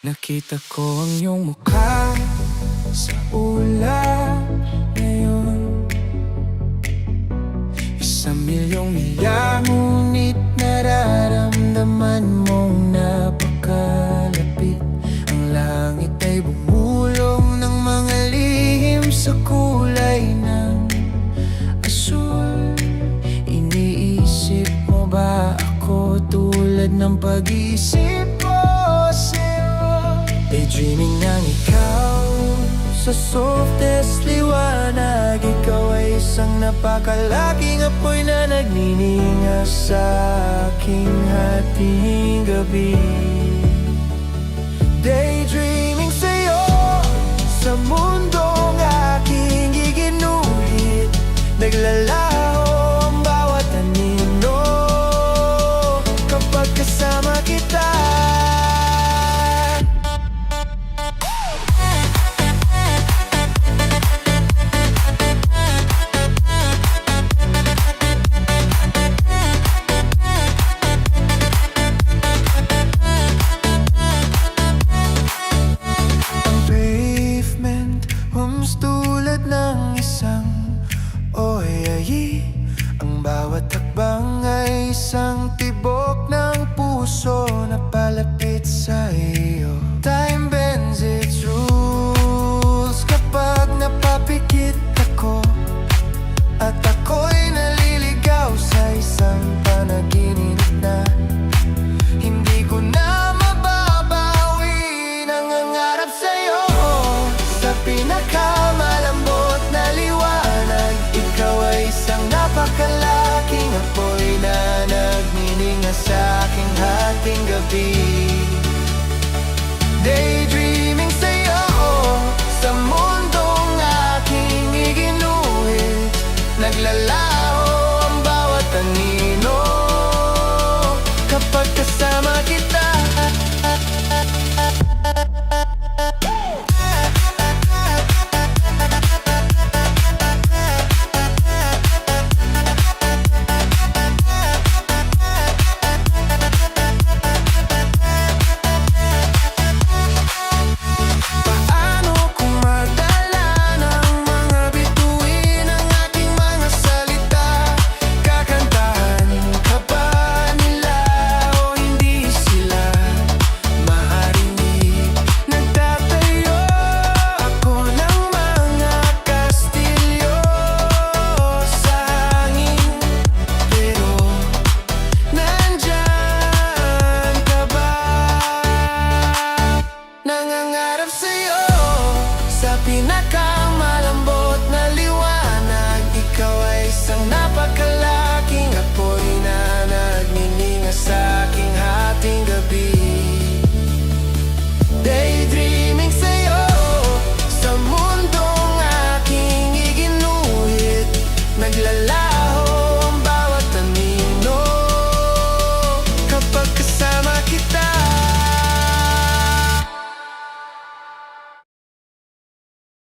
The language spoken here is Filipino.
Nakita ko ang iyong mukha sa ulap ngayon. 1,000,000 milya, ngunit nararamdaman mong napakalapit. Ang langit ay bumulong ng mga lihim sa kulay ng asul. Iniisip mo ba ako tulad ng pag-iisip ko sa'yo? Daydreaming ng ikaw sa softest liwanag. Ikaw ay isang napakalaking apoy na nagniningas sa aking hating gabi. Daydreaming sa'yo sa mundong aking giginuhit. Naglalaho ang bawat anino kapag kasama kita. Tulad ng isang oyayi, ang bawat hakbang ay isang tibok ng puso na palapit sa iyo. Time bends its rules kapag napapikit ako, at ako'y naliligaw sa isang panaginip na hindi ko na mababawi. Nangangarap sa'yo sa pinakamalambot na liwanag. Ikaw ay isang napakalaking apoy na nagniningas sa aking hating gabi.